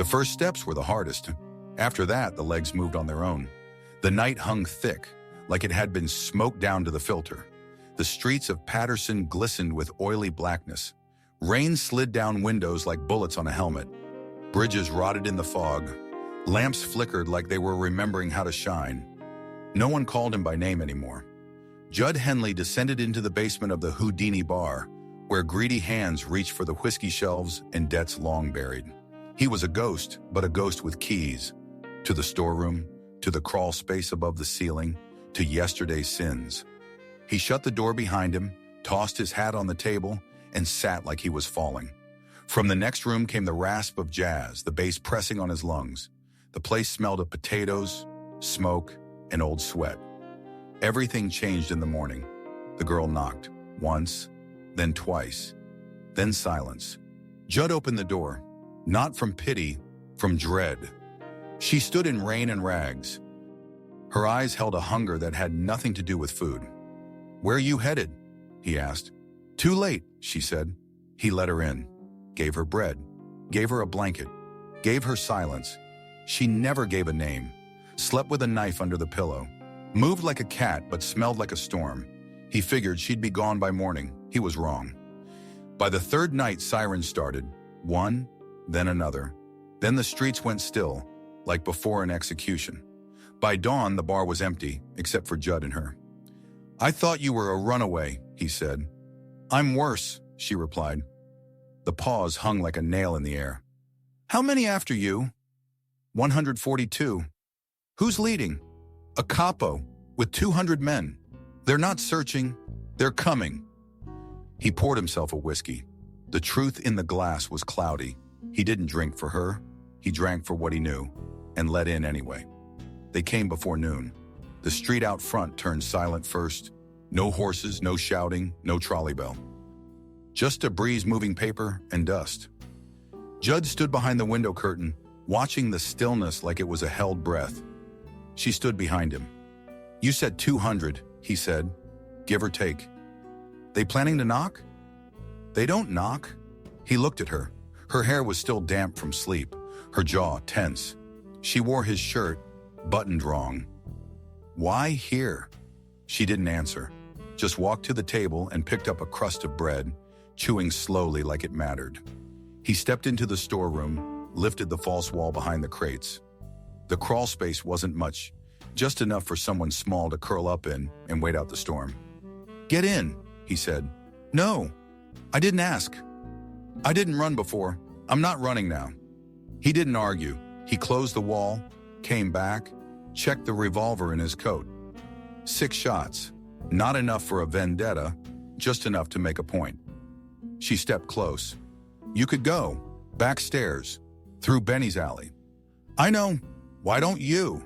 The first steps were the hardest. After that, the legs moved on their own. The night hung thick, like it had been smoked down to the filter. The streets of Patterson glistened with oily blackness. Rain slid down windows like bullets on a helmet. Bridges rotted in the fog. Lamps flickered like they were remembering how to shine. No one called him by name anymore. Judd Henley descended into the basement of the Houdini bar, where greedy hands reached for the whiskey shelves and debts long buried. He was a ghost, but a ghost with keys. To the storeroom, to the crawl space above the ceiling, to yesterday's sins. He shut the door behind him, tossed his hat on the table, and sat like he was falling. From the next room came the rasp of jazz, the bass pressing on his lungs. The place smelled of potatoes, smoke, and old sweat. Everything changed in the morning. The girl knocked, once, then twice, then silence. Judd opened the door, not from pity, from dread. She stood in rain and rags. Her eyes held a hunger that had nothing to do with food. "Where are you headed?" he asked. "Too late," she said. He let her in, gave her bread, gave her a blanket, gave her silence. She never gave a name, slept with a knife under the pillow, moved like a cat but smelled like a storm. He figured she'd be gone by morning. He was wrong. By the third night, sirens started, one, then another. Then the streets went still, like before an execution. By dawn, the bar was empty, except for Judd and her. "I thought you were a runaway," he said. "I'm worse," she replied. The pause hung like a nail in the air. "How many after you?" 142. "Who's leading?" "A capo, with 200 men. They're not searching, they're coming." He poured himself a whiskey. The truth in the glass was cloudy. He didn't drink for her. He drank for what he knew, and let in anyway. They came before noon. The street out front turned silent first. No horses, no shouting, no trolley bell. Just a breeze moving paper and dust. Judd stood behind the window curtain, watching the stillness like it was a held breath. She stood behind him. "You said 200, he said, "give or take." "They planning to knock?" "They don't knock." He looked at her. Her hair was still damp from sleep, her jaw tense. She wore his shirt, buttoned wrong. "Why here?" She didn't answer, just walked to the table and picked up a crust of bread, chewing slowly like it mattered. He stepped into the storeroom, lifted the false wall behind the crates. The crawl space wasn't much, just enough for someone small to curl up in and wait out the storm. "Get in," he said. "No, I didn't ask. I didn't run before. I'm not running now." He didn't argue. He closed the wall, came back, checked the revolver in his coat. 6 shots. Not enough for a vendetta, just enough to make a point. She stepped close. "You could go. Backstairs. Through Benny's alley." "I know. Why don't you?"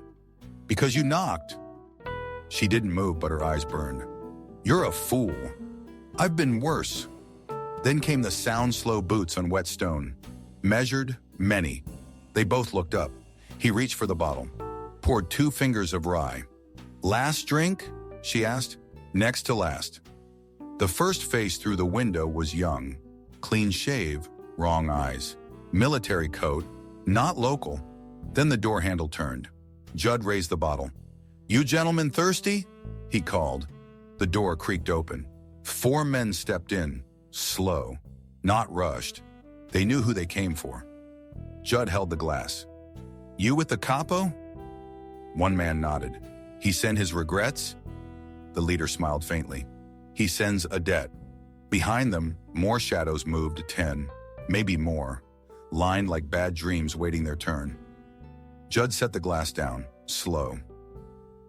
"Because you knocked." She didn't move, but her eyes burned. "You're a fool." "I've been worse." Then came the sound slow boots on wet stone. Measured, many. They both looked up. He reached for the bottle, poured 2 fingers of rye. "Last drink?" she asked. "Next to last." The first face through the window was young. Clean shave, wrong eyes. Military coat, not local. Then the door handle turned. Judd raised the bottle. "You gentlemen thirsty?" he called. The door creaked open. 4 men stepped in, slow, not rushed. They knew who they came for. Judd held the glass. "You with the capo?" One man nodded. "He sent his regrets?" The leader smiled faintly. "He sends a debt." Behind them, more shadows moved, 10, maybe more, lined like bad dreams waiting their turn. Judd set the glass down, slow.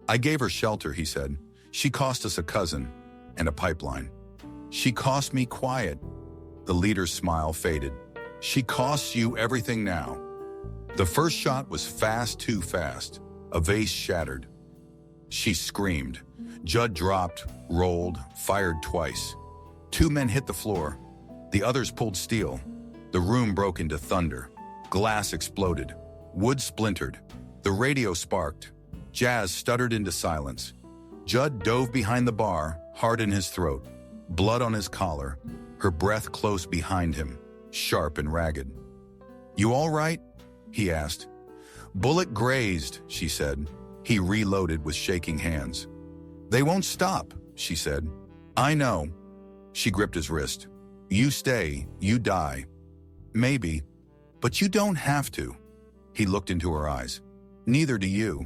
"I gave her shelter," he said. "She cost us a cousin and a pipeline. She cost me quiet." The leader's smile faded. "She costs you everything now." The first shot was fast, too fast. A vase shattered. She screamed. Judd dropped, rolled, fired twice. 2 men hit the floor. The others pulled steel. The room broke into thunder. Glass exploded. Wood splintered. The radio sparked. Jazz stuttered into silence. Judd dove behind the bar, heart in his throat, blood on his collar, her breath close behind him, sharp and ragged. "You all right?" he asked. Bullet grazed, she said. He reloaded with shaking hands. They won't stop, she said. I know. She gripped his wrist. You stay, you die. Maybe, but you don't have to. He looked into her eyes. Neither do you.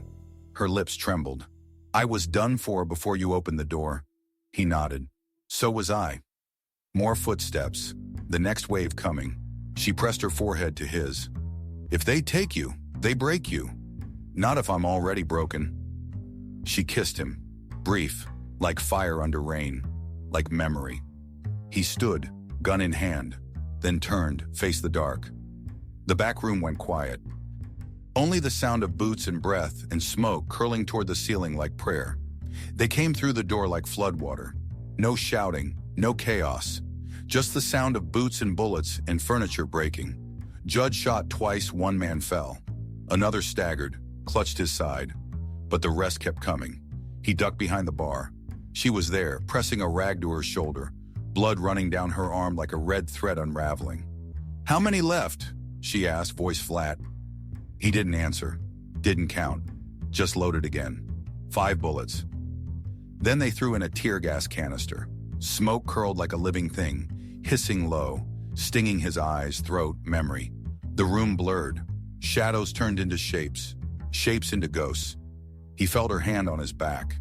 Her lips trembled. I was done for before you opened the door. He nodded. So was I. More footsteps, the next wave coming. She pressed her forehead to his. If they take you, they break you. Not if I'm already broken. She kissed him, brief, like fire under rain, like memory. He stood, gun in hand, then turned, faced the dark. The back room went quiet. Only the sound of boots and breath and smoke curling toward the ceiling like prayer. They came through the door like floodwater. No shouting, no chaos. Just the sound of boots and bullets and furniture breaking. Judd shot twice, one man fell. Another staggered, clutched his side. But the rest kept coming. He ducked behind the bar. She was there, pressing a rag to her shoulder, blood running down her arm like a red thread unraveling. How many left? She asked, voice flat. He didn't answer, didn't count, just loaded again. 5 bullets. Then they threw in a tear gas canister. Smoke curled like a living thing, hissing low, stinging his eyes, throat, memory. The room blurred. Shadows turned into shapes, shapes into ghosts. He felt her hand on his back.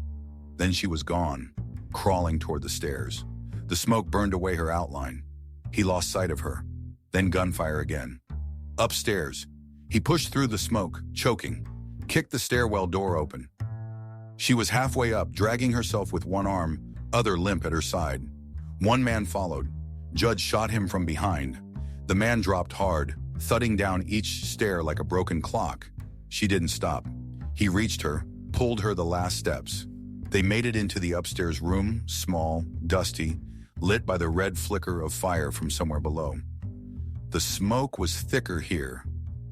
Then she was gone, crawling toward the stairs. The smoke burned away her outline. He lost sight of her. Then gunfire again. Upstairs. He pushed through the smoke, choking, kicked the stairwell door open. She was halfway up, dragging herself with one arm, other limp at her side. One man followed. Judd shot him from behind. The man dropped hard, thudding down each stair like a broken clock. She didn't stop. He reached her, pulled her the last steps. They made it into the upstairs room, small, dusty, lit by the red flicker of fire from somewhere below. The smoke was thicker here,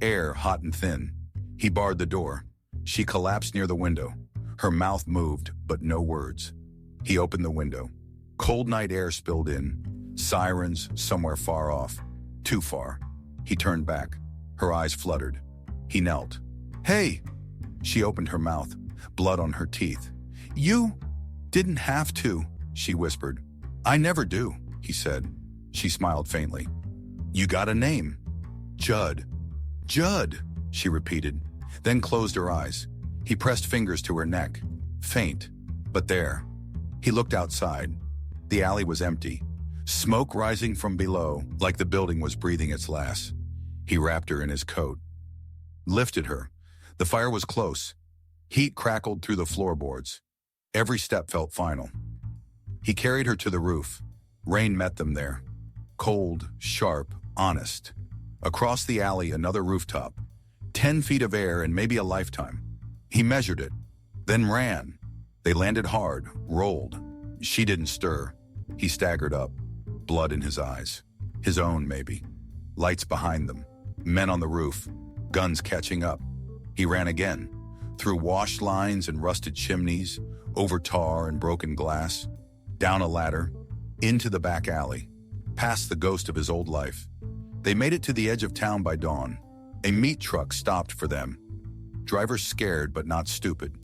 air hot and thin. He barred the door. She collapsed near the window. Her mouth moved, but no words. He opened the window. Cold night air spilled in. Sirens somewhere far off. Too far. He turned back. Her eyes fluttered. He knelt. Hey! She opened her mouth, blood on her teeth. You didn't have to, she whispered. I never do, he said. She smiled faintly. You got a name. Judd. Judd, she repeated, then closed her eyes. He pressed fingers to her neck. Faint, but there. He looked outside. The alley was empty. Smoke rising from below, like the building was breathing its last. He wrapped her in his coat. Lifted her. The fire was close. Heat crackled through the floorboards. Every step felt final. He carried her to the roof. Rain met them there. Cold, sharp, honest. Across the alley, another rooftop. 10 feet of air and maybe a lifetime. He measured it, then ran. They landed hard, rolled. She didn't stir. He staggered up, blood in his eyes. His own, maybe. Lights behind them. Men on the roof. Guns catching up. He ran again. Through washed lines and rusted chimneys, over tar and broken glass. Down a ladder. Into the back alley. Past the ghost of his old life. They made it to the edge of town by dawn. A meat truck stopped for them. Driver scared but not stupid.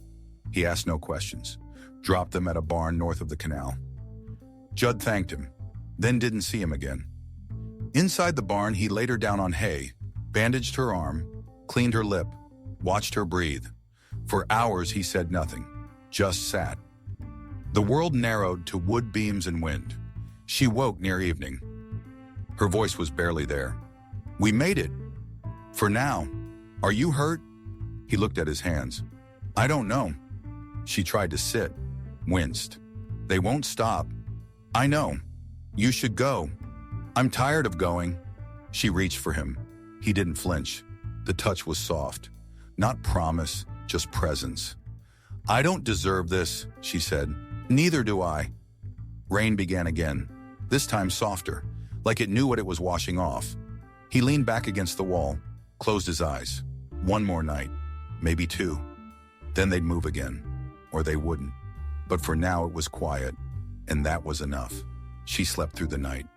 He asked no questions. Dropped them at a barn north of the canal. Judd thanked him, then didn't see him again. Inside the barn, he laid her down on hay, bandaged her arm, cleaned her lip, watched her breathe. For hours he said nothing, just sat. The world narrowed to wood beams and wind. She woke near evening. Her voice was barely there. We made it. For now. Are you hurt? He looked at his hands. I don't know. She tried to sit, winced. They won't stop. I know. You should go. I'm tired of going. She reached for him. He didn't flinch. The touch was soft. Not promise, just presence. I don't deserve this, she said. Neither do I. Rain began again, this time softer, like it knew what it was washing off. He leaned back against the wall, closed his eyes. One more night, maybe 2. Then they'd move again, or they wouldn't. But for now it was quiet, and that was enough. She slept through the night.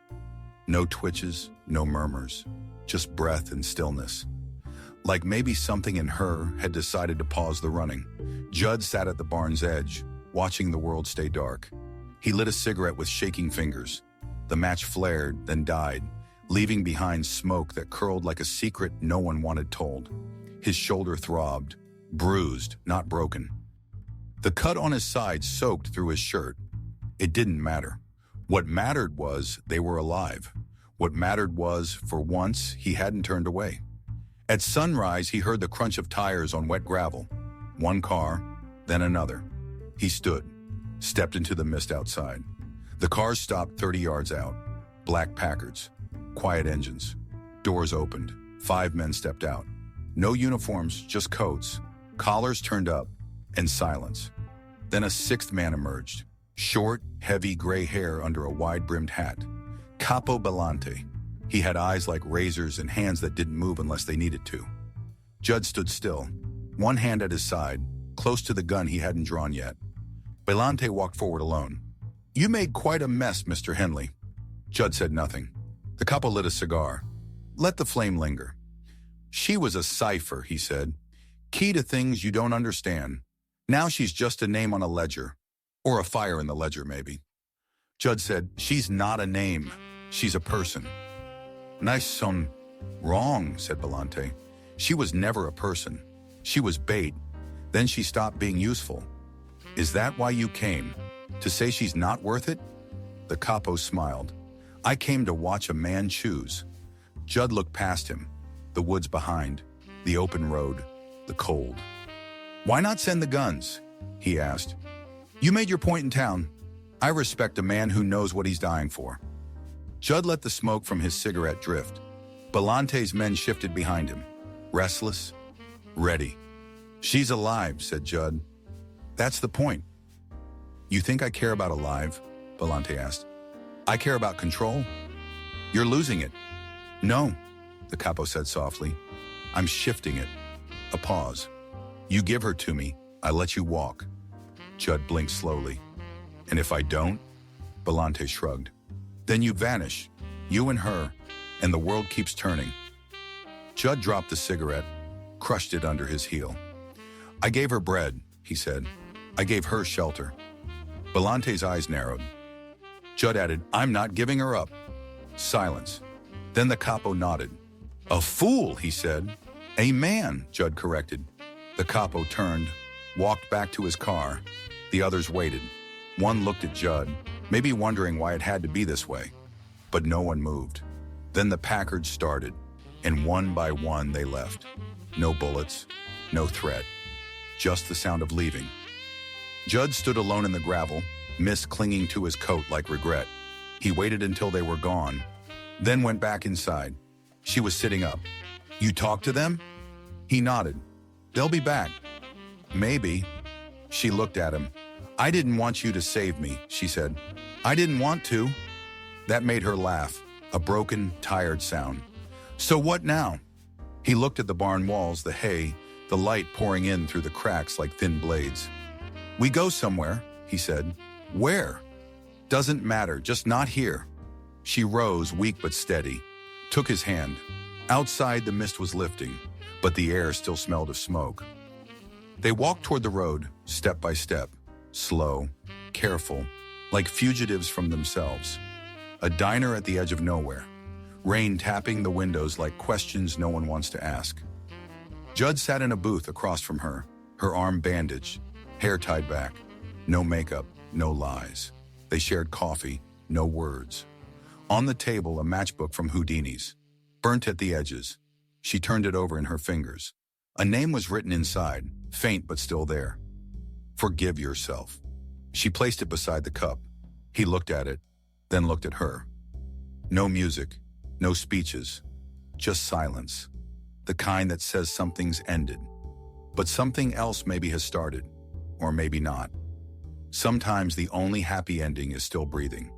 No twitches, no murmurs, just breath and stillness. Like maybe something in her had decided to pause the running. Judd sat at the barn's edge, watching the world stay dark. He lit a cigarette with shaking fingers. The match flared, then died, leaving behind smoke that curled like a secret no one wanted told. His shoulder throbbed, bruised, not broken. The cut on his side soaked through his shirt. It didn't matter. What mattered was they were alive. What mattered was, for once, he hadn't turned away. At sunrise, he heard the crunch of tires on wet gravel. One car, then another. He stood, stepped into the mist outside. The cars stopped 30 yards out. Black Packards, quiet engines. Doors opened. 5 men stepped out. No uniforms, just coats. Collars turned up, and silence. Then a 6th man emerged. Short, heavy gray hair under a wide-brimmed hat. Capo Bellante. He had eyes like razors and hands that didn't move unless they needed to. Judd stood still, one hand at his side, close to the gun he hadn't drawn yet. Bellante walked forward alone. "You made quite a mess, Mr. Henley." Judd said nothing. The capo lit a cigar. Let the flame linger. "She was a cipher," he said. "Key to things you don't understand. Now she's just a name on a ledger. Or a fire in the ledger, maybe." Judd said, "She's not a name. She's a person." "Nice wrong," said Bellante. "She was never a person. She was bait. Then she stopped being useful. Is that why you came? To say she's not worth it?" The capo smiled. "I came to watch a man choose." Judd looked past him. The woods behind, the open road, the cold. "Why not send the guns?" he asked. "You made your point in town. I respect a man who knows what he's dying for." Judd let the smoke from his cigarette drift. Bellante's men shifted behind him, restless, ready. "She's alive," said Judd. "That's the point." "You think I care about alive?" Bellante asked. "I care about control." "You're losing it." "No," the capo said softly. "I'm shifting it." A pause. "You give her to me, I let you walk." Judd blinked slowly. "And if I don't?" Bellante shrugged. "Then you vanish, you and her, and the world keeps turning." Judd dropped the cigarette, crushed it under his heel. "I gave her bread," he said. "I gave her shelter." Bellante's eyes narrowed. Judd added, "I'm not giving her up." Silence. Then the capo nodded. "A fool," he said. "A man," Judd corrected. The capo turned, walked back to his car. The others waited. One looked at Judd, maybe wondering why it had to be this way. But no one moved. Then the Packards started, and one by one they left. No bullets, no threat, just the sound of leaving. Judd stood alone in the gravel, mist clinging to his coat like regret. He waited until they were gone, then went back inside. She was sitting up. "You talked to them?" He nodded. "They'll be back." "Maybe." She looked at him. "I didn't want you to save me," she said. "I didn't want to." That made her laugh, a broken, tired sound. "So what now?" He looked at the barn walls, the hay, the light pouring in through the cracks like thin blades. "We go somewhere," he said. "Where?" "Doesn't matter, just not here." She rose, weak but steady, took his hand. Outside, the mist was lifting, but the air still smelled of smoke. They walked toward the road, step by step, slow, careful, like fugitives from themselves. A diner at the edge of nowhere, rain tapping the windows like questions no one wants to ask. Judd sat in a booth across from her arm bandaged, hair tied back, no makeup, no lies. They shared coffee, no words. On the table, a matchbook from Houdini's, burnt at the edges. She turned it over in her fingers. A name was written inside, faint but still there. "Forgive yourself." She placed it beside the cup. He looked at it, then looked at her. No music, no speeches, just silence. The kind that says something's ended. But something else maybe has started, or maybe not. Sometimes the only happy ending is still breathing.